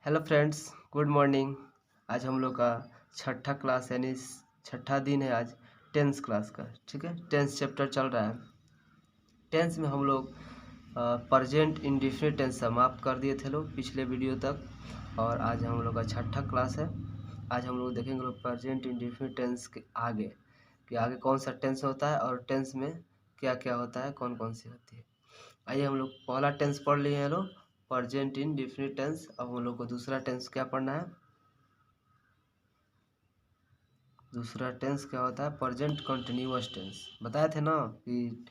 Hello friends, good morning. आज हम लोग का छठा क्लास यानी छठा दिन है आज टेंस क्लास का। ठीक है, टेंस चैप्टर चल रहा है। टेंस में हम लोग प्रेजेंट इंडेफिनिट टेंस समाप्त कर दिए थे लोग पिछले वीडियो तक, और आज हम लोग का छठा क्लास है। आज हम लोग देखेंगे लोग प्रेजेंट इंडेफिनिट टेंस के आगे कि आगे कौन सा टेंस होता है और टेंस में क्या क्या होता है, कौन कौन सी होती है। आइए हम लोग पहला टेंस पढ़ लिए हैं लोग, प्रेजेंट इंडेफिनिट टेंस। अब हम लोग को दूसरा टेंस क्या पढ़ना है। दूसरा टेंस क्या होता है? Present continuous tense. बताए थे ना कि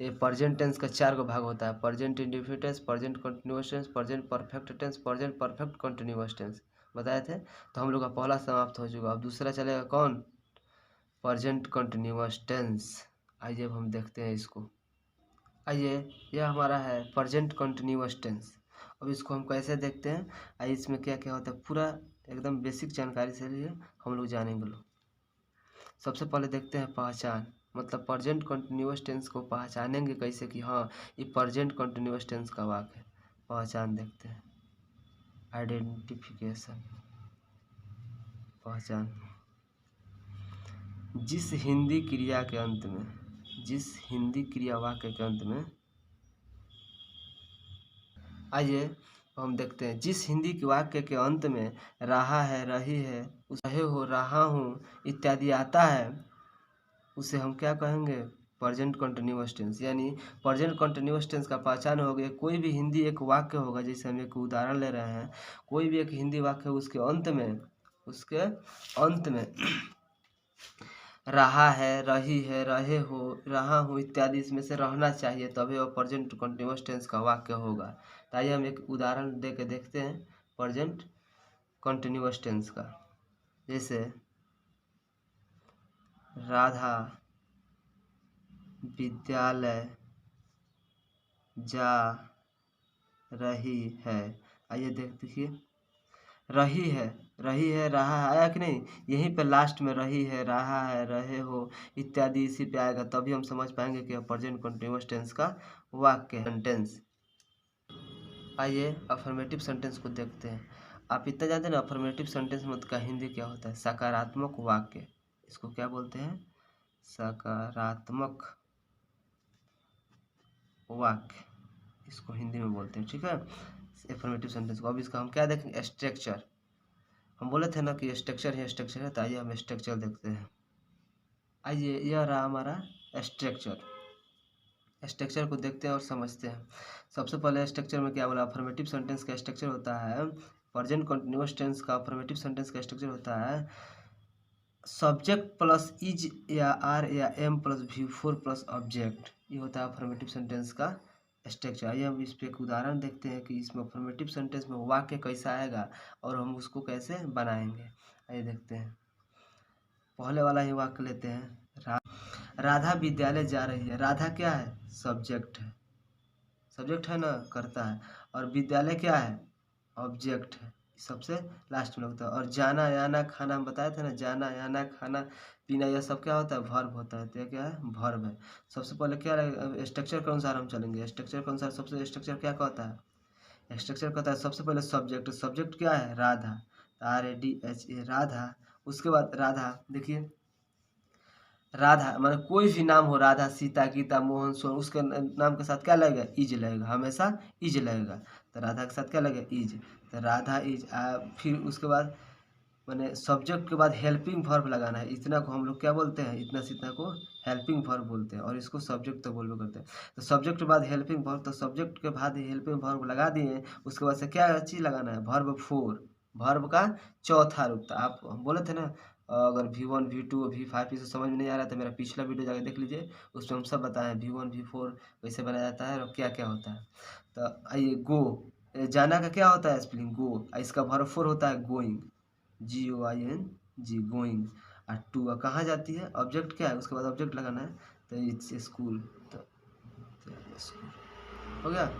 ये प्रेजेंट टेंस का 4 भाग होता है: present indefinite tense, present continuous tense, present perfect tense, present perfect continuous tense. बताए थे। तो हम लोग का पहला समाप्त हो चुका। अब दूसरा चलेगा कौन? Present continuous tense. आइए अब हम देखते हैं इसको। आइए, यह हमारा है प्रेजेंट कंटिन्यूअस टेंस। अब इसको हम कैसे देखते हैं, आइए इसमें क्या क्या होता है पूरा एकदम बेसिक जानकारी से लिए हम लोग जानेंगे लोग। सबसे पहले देखते हैं पहचान, मतलब प्रेजेंट कंटिन्यूअस टेंस को पहचानेंगे कैसे कि हाँ ये प्रेजेंट कंटिन्यूअस टेंस का वाक्य है। पहचान देखते हैं, आइडेंटिफिकेशन। पहचान, जिस हिंदी क्रिया के अंत में, जिस हिंदी क्रिया वाक्य के अंत में, आइए हम देखते हैं जिस हिंदी के वाक्य के अंत में रहा है, रही है, रहे हो, रहा हूँ इत्यादि आता है, उसे हम क्या कहेंगे? Present continuous tense. यानी प्रेजेंट कंटिन्यूअस टेंस का पहचान हो गया, कोई भी हिंदी एक वाक्य होगा, जैसे हम एक उदाहरण ले रहे हैं, कोई भी एक हिंदी वाक्य उसके अंत में, उसके अंत में रहा है, रही है, रहे हो, रहा हूँ इत्यादि इसमें से रहना चाहिए, तभी वह प्रेजेंट कंटिन्यूअस टेंस का वाक्य होगा। तो आइए हम एक उदाहरण दे के देखते हैं प्रेजेंट कंटिन्यूअस टेंस का। जैसे राधा विद्यालय जा रही है। आइए देखिए, रही है, रही है, रहा है, आया कि नहीं? यहीं पे लास्ट में रही है, रहा है, रहे हो इत्यादि इसी पे आएगा, तभी हम समझ पाएंगे कि प्रेजेंट कंटिन्यूअस टेंस का वाक्य सेंटेंस। आइए अफर्मेटिव सेंटेंस को देखते हैं। आप इतना जानते हैं ना, अफर्मेटिव सेंटेंस मतलब का हिंदी क्या होता है? सकारात्मक वाक्य। इसको क्या बोलते हैं? सकारात्मक वाक्य, इसको हिंदी में बोलते हैं। ठीक है, एफर्मेटिव सेंटेंस को। अब इसका हम क्या देखेंगे? स्ट्रक्चर। हम बोले थे ना कि स्ट्रक्चर है, स्ट्रक्चर है, तो आइए हम स्ट्रक्चर देखते हैं। आइए, यह रहा हमारा स्ट्रक्चर। स्ट्रक्चर को देखते हैं और समझते हैं। सबसे पहले स्ट्रक्चर में क्या बोला? अफर्मेटिव सेंटेंस का स्ट्रक्चर होता है, प्रेजेंट कंटिन्यूअस टेंस का अफर्मेटिव सेंटेंस का स्ट्रक्चर होता है सब्जेक्ट प्लस इज या आर या am plus V four plus object. ये होता है अफर्मेटिव सेंटेंस का स्ट्रक्चर। आइए हम इस पे एक उदाहरण देखते हैं कि इसमें अफर्मेटिव सेंटेंस में वाक्य कैसा आएगा और हम उसको कैसे बनाएंगे। आइए देखते हैं, पहले वाला ही वाक्य लेते हैं। राधा विद्यालय जा रही है। राधा क्या है? सब्जेक्ट है, सब्जेक्ट है ना, करता है। और विद्यालय क्या है? ऑब्जेक्ट है, सबसे लास्ट में लगता है। और जाना, आना, खाना, हम बताए थे ना, जाना, आना, खाना, पीना, यह सब क्या होता है? वर्ब होता है। तो क्या है? वर्ब है। सबसे पहले क्या रहेगा? स्ट्रक्चर के अनुसार हम चलेंगे। स्ट्रक्चर के अनुसार सबसे स्ट्रक्चर क्या कहता है? स्ट्रक्चर कहता है सबसे पहले सब्जेक्ट। सब्जेक्ट क्या है? राधा, RADHA, राधा। उसके बाद राधा, देखिए राधा मतलब कोई भी नाम हो, राधा, सीता, गीता, मोहन, सोन, उसके नाम के साथ क्या लगेगा? इज लगेगा, हमेशा इज लगेगा। तो राधा के साथ क्या लगेगा? इज। तो राधा इज। फिर उसके बाद मैंने सब्जेक्ट के बाद हेल्पिंग वर्ब लगाना है। इतना को हम लोग क्या बोलते हैं? इतना से इतना को हेल्पिंग वर्ब बोलते हैं, और इसको सब्जेक्ट तो बोलबे करते हैं। तो सब्जेक्ट के बाद हेल्पिंग वर्ब, तो सब्जेक्ट के बाद हेल्पिंग वर्ब लगा दिए। उसके बाद से क्या चीज़ लगाना है? वर्ब 4, वर्ब का चौथा रूप। तो आप हम बोले थे ना, अगर V1 V2 V5 इसे समझ में नहीं आ रहा है तो मेरा पिछला वीडियो जाकर देख लीजिए, उसमें हम सब बताएं V1 V4 कैसे बनाया जाता है और क्या क्या होता है। तो आइए, गो, जाना का क्या होता है? स्पेलिंग गो। इसका वर्ब 4 होता है गोइंग, GOING, गोइंग। और टू कहाँ जाती है? ऑब्जेक्ट क्या है? उसके बाद ऑब्जेक्ट लगाना है, तो इट्स स्कूल। तो स्कूल हो गया।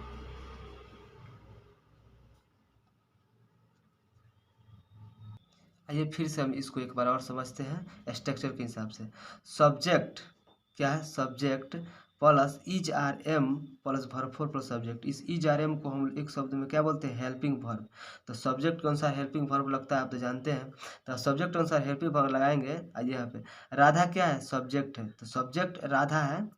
आइए फिर से हम इसको एक बार और समझते हैं स्ट्रक्चर के हिसाब से। सब्जेक्ट क्या है? Subject plus is are am plus verb four plus subject. इस इज आर एम को हम एक शब्द में क्या बोलते हैं, हेल्पिंग वर्ब। तो सब्जेक्ट के अनुसार हेल्पिंग वर्ब लगता है, आप तो जानते हैं। तो सब्जेक्ट के अनुसार हेल्पिंग वर्ब लगाएंगे। आइए यहाँ पे राधा क्या है, सब्जेक्ट है, तो सब्जेक्ट राधा है,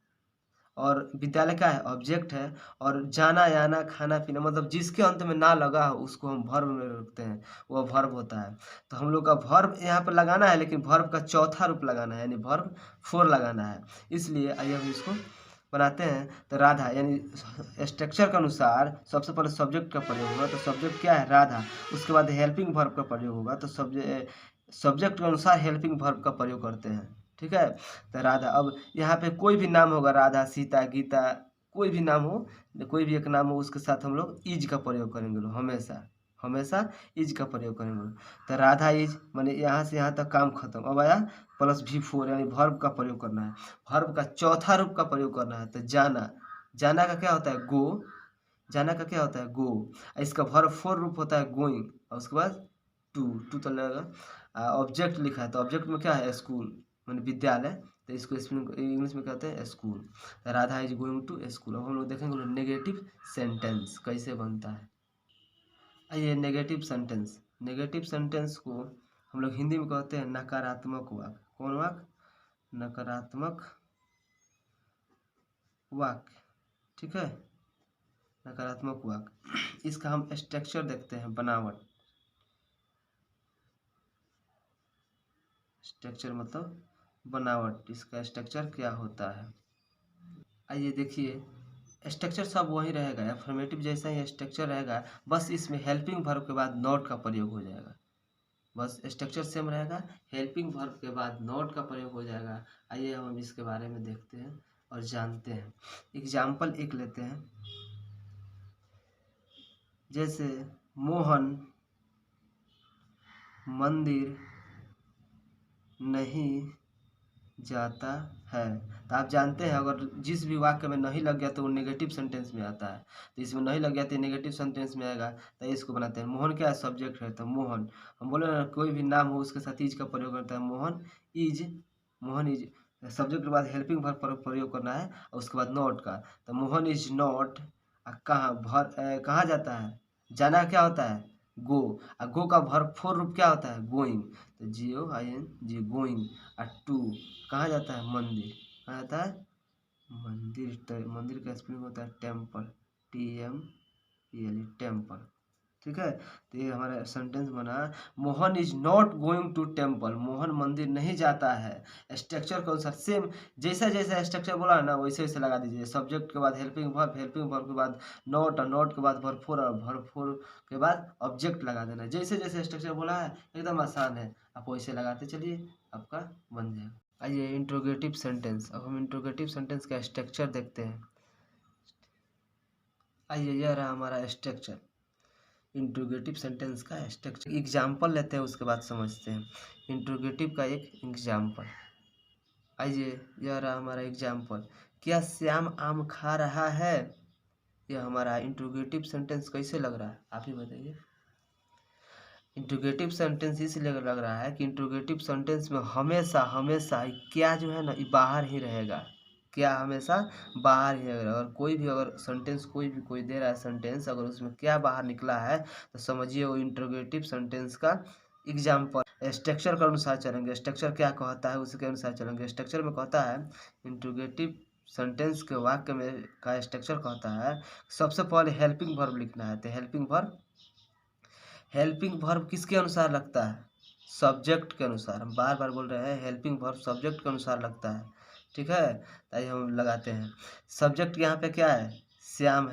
और विद्यालय क्या है, ऑब्जेक्ट है, और जाना आना खाना पीना मतलब जिसके अंत में ना लगा हो उसको हम वर्ब में रखते हैं, वो वर्ब होता है। तो हम लोग का वर्ब यहाँ पर लगाना है, लेकिन वर्ब का चौथा रूप लगाना है, यानी वर्ब फोर लगाना है। इसलिए आइए हम इसको बनाते हैं। तो राधा यानी स्ट्रक्चर के अनुसार सबसे पहले सब्जेक्ट का प्रयोग होगा, तो सब्जेक्ट क्या है, राधा। उसके बाद हेल्पिंग वर्ब का प्रयोग होगा, तो सब्जेक्ट के अनुसार हेल्पिंग वर्ब का प्रयोग करते हैं, ठीक है। तो राधा, अब यहाँ पे कोई भी नाम होगा, राधा, सीता, गीता, कोई भी नाम हो, कोई भी एक नाम हो, उसके साथ हम लोग इज का प्रयोग करेंगे लोग, हमेशा हमेशा इज का प्रयोग करेंगे। तो राधा इज माने यहाँ से यहाँ तक काम खत्म। अब आया प्लस भी फोर, यानी वर्ब का प्रयोग करना है, वर्ब का चौथा रूप का प्रयोग करना है। तो जाना, जाना का क्या होता है, गो। जाना का क्या होता है, गो। इसका वर्ब फोर रूप होता है गोइंग, और उसके बाद टू, टू तो लगेगा। ऑब्जेक्ट लिखा है, तो ऑब्जेक्ट में क्या है, स्कूल माने विद्यालय, तो इसको इंग्लिश में कहते हैं school. Radha is going to school. अब हम लोग देखेंगे नेगेटिव सेंटेंस कैसे बनता है। आइए नेगेटिव सेंटेंस, नेगेटिव सेंटेंस को हम लोग हिंदी में कहते हैं नकारात्मक वाक्य। कौन वाक्य, नकारात्मक वाक्य, ठीक है, नकारात्मक वाक्य। इसका हम स्ट्रक्चर देखते हैं, बनावट। स्ट्रक्चर मतलब बनावट, इसका स्ट्रक्चर क्या होता है। आइए देखिए, स्ट्रक्चर सब वही रहेगा, अफर्मेटिव जैसा ही स्ट्रक्चर रहेगा, बस इसमें हेल्पिंग वर्ब के बाद नॉट का प्रयोग हो जाएगा। बस स्ट्रक्चर सेम रहेगा, हेल्पिंग वर्ब के बाद नॉट का प्रयोग हो जाएगा। आइए हम इसके बारे में देखते हैं और जानते हैं। एग्जाम्पल एक लेते हैं, जैसे मोहन मंदिर नहीं जाता है। तो आप जानते हैं अगर जिस भी वाक्य में नहीं लग गया तो वो नेगेटिव सेंटेंस में आता है। तो इसमें नहीं लग गया तो नेगेटिव सेंटेंस में आएगा। तो इसको बनाते हैं, मोहन क्या है, सब्जेक्ट है, तो मोहन हम बोले ना कोई भी नाम हो उसके साथ इज का प्रयोग करता है। Mohan is, Mohan is, subject के बाद हेल्पिंग वर्ब प्रयोग करना है, और उसके बाद नॉट का। तो मोहन इज नॉट कहाँ जाता है, जाना क्या होता है, गो, और गो का वर्ब फोर रूप क्या होता है, गोइंग। तो GOING, गोइंग। और टू कहाँ जाता है, मंदिर, कहाँ जाता है, मंदिर। तो मंदिर का स्पेलिंग होता है टेम्पल, TEMPL, टेम्पल, ठीक है। तो ये हमारा सेंटेंस बना, Mohan is not going to temple, Mohan मंदिर नहीं जाता है। स्ट्रक्चर के अनुसार सेम, जैसा जैसा स्ट्रक्चर बोला है ना वैसे वैसे लगा दीजिए। सब्जेक्ट के बाद हेल्पिंग वर्ब, हेल्पिंग वर्ब के बाद नॉट, और नॉट के बाद वर्ब फोर, और वर्ब फोर के बाद ऑब्जेक्ट लगा देना। जैसे जैसे स्ट्रक्चर बोला है एकदम आसान है, आप वैसे लगाते चलिए, आपका बन जाएगा। आइए इंट्रोगेटिव सेंटेंस, अब हम इंट्रोगेटिव सेंटेंस का स्ट्रक्चर देखते हैं। आइए यह रहा हमारा स्ट्रक्चर, इंट्रोगेटिव सेंटेंस का स्ट्रक्चर। एग्जाम्पल लेते हैं उसके बाद समझते हैं इंट्रोगेटिव का एक एग्जाम्पल। आइए यह रहा हमारा एग्जाम्पल, क्या श्याम आम खा रहा है। यह हमारा इंट्रोगेटिव सेंटेंस कैसे लग रहा है, आप ही बताइए। इंट्रोगेटिव सेंटेंस इसलिए लग रहा है कि इंट्रोगेटिव सेंटेंस में हमेशा हमेशा क्या जो है ना ये बाहर ही रहेगा, क्या हमेशा बाहर ही रहेगा। अगर कोई भी अगर सेंटेंस कोई दे रहा है सेंटेंस, अगर उसमें क्या बाहर निकला है तो समझिए वो इंट्रोगेटिव सेंटेंस का एग्जाम्पल। स्ट्रक्चर के अनुसार चलेंगे, स्ट्रक्चर क्या कहता है उसके अनुसार चलेंगे। स्ट्रक्चर में कहता है इंट्रोगेटिव सेंटेंस के वाक्य में का स्ट्रक्चर कहता है सबसे पहले हेल्पिंग वर्ब लिखना है। तो हेल्पिंग वर्ब किसके अनुसार लगता है, सब्जेक्ट के अनुसार। हम बार बार बोल रहे हैं हेल्पिंग वर्ब सब्जेक्ट के अनुसार लगता है, ठीक है। ताकि हम लगाते हैं, सब्जेक्ट यहाँ पे क्या है, श्याम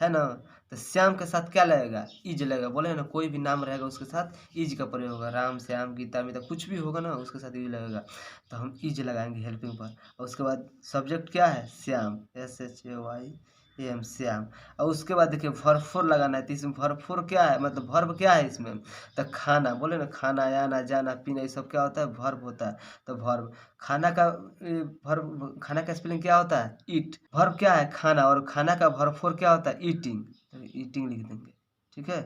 है ना। तो श्याम के साथ क्या लगेगा, इज लगेगा। बोले ना कोई भी नाम रहेगा उसके साथ इज का प्रयोग होगा, राम श्याम गीता मीता कुछ भी होगा ना उसके साथ इज लगेगा, तो हम इज लगाएंगे हेल्पिंग वर्ब। और उसके बाद सब्जेक्ट क्या है, श्याम, SHAYAM, श्याम। और उसके बाद देखिए वर्ब फोर लगाना है। तो इसमें वर्ब फोर क्या है, मतलब वर्ब क्या है इसमें, तो खाना, बोले ना खाना आना जाना पीना ये सब क्या होता है, वर्ब होता है। तो वर्ब खाना का वर्ब, खाना का स्पेलिंग क्या होता है, ईट। वर्ब क्या है, खाना, और खाना का वर्ब फोर क्या होता है, ईटिंग। तो ईटिंग लिख देंगे, ठीक है।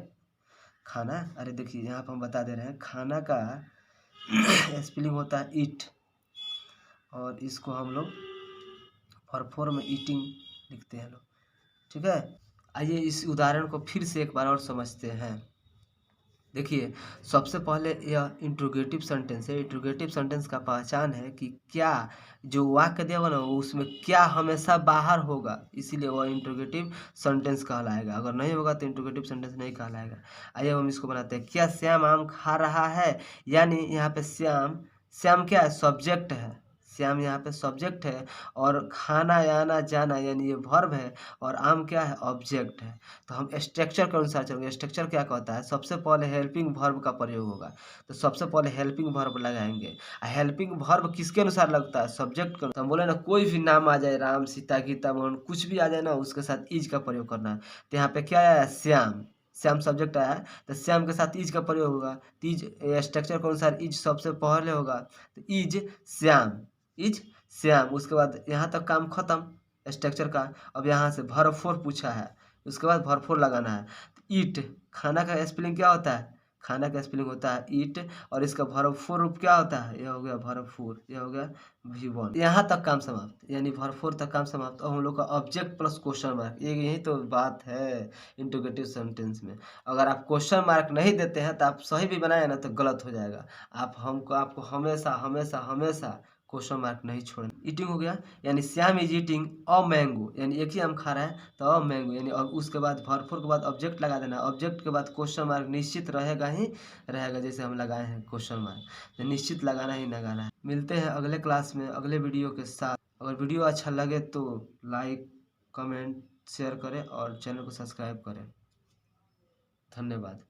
खाना, अरे देखिए यहाँ पर हम बता दे रहे हैं खाना का स्पेलिंग होता है ईट, और इसको हम लोग भरपूर में ईटिंग लिखते हैं लोग, ठीक है। आइए इस उदाहरण को फिर से एक बार और समझते हैं। देखिए, सबसे पहले यह इंट्रोगेटिव सेंटेंस है। इंट्रोगेटिव सेंटेंस का पहचान है कि क्या जो वाक्य दिया होगा ना उसमें क्या हमेशा बाहर होगा, इसीलिए वह इंट्रोगेटिव सेंटेंस कहलाएगा। अगर नहीं होगा तो इंट्रोगेटिव सेंटेंस नहीं कहलाएगा। आइए हम इसको बनाते हैं। क्या श्याम आम खा रहा है, यानी यहाँ पे श्याम, श्याम क्या है, सब्जेक्ट है। श्याम यहाँ पे सब्जेक्ट है और खाना आना जाना यानी ये वर्ब है और आम क्या है, ऑब्जेक्ट है। तो हम स्ट्रक्चर के अनुसार चलेंगे। स्ट्रक्चर क्या कहता है, सबसे पहले हेल्पिंग वर्ब का प्रयोग होगा, तो सबसे पहले हेल्पिंग वर्ब लगाएंगे। हेल्पिंग वर्ब किसके अनुसार लगता है, सब्जेक्ट का। तो हम बोले ना कोई भी नाम आ जाए, राम सीता गीता मोहन कुछ भी आ जाए ना, उसके साथ इज का प्रयोग करना है। तो यहाँ पे क्या आया, श्याम, श्याम सब्जेक्ट आया है तो श्याम के साथ इज का प्रयोग होगा। तो इज स्ट्रक्चर के अनुसार इज सबसे पहले होगा, तो इज श्याम, इज श्याम। उसके बाद यहाँ तक काम खत्म स्ट्रक्चर का। अब यहाँ से वर्ब फोर पूछा है, उसके बाद वर्ब फोर लगाना है। ईट, खाना का स्पेलिंग क्या होता है, खाना का स्पेलिंग होता है ईट, और इसका वर्ब फोर रूप क्या होता है, यह हो गया वर्ब फोर, यह हो गया V1। यहाँ तक काम समाप्त, यानी वर्ब फोर तक काम समाप्त। अब हम लोग का ऑब्जेक्ट प्लस क्वेश्चन मार्क, ये यही तो बात है इंट्रोगेटिव सेंटेंस में। अगर आप क्वेश्चन मार्क नहीं देते हैं तो आप सही भी बनाए ना तो गलत हो जाएगा। आपको हमेशा हमेशा हमेशा क्वेश्चन मार्क नहीं छोड़ना। ईटिंग हो गया, यानी Shyam is eating a mango, यानी एक ही आम खा रहा है तो अ मैंगो, यानी और उसके बाद वर्ब फोर के बाद ऑब्जेक्ट लगा देना। ऑब्जेक्ट के बाद क्वेश्चन मार्क निश्चित रहेगा ही रहेगा, जैसे हम लगाए हैं क्वेश्चन मार्क, तो निश्चित लगाना ही लगाना है। मिलते हैं अगले क्लास में अगले वीडियो के साथ। अगर वीडियो अच्छा लगे तो लाइक कमेंट शेयर करें और चैनल को सब्सक्राइब करें। धन्यवाद।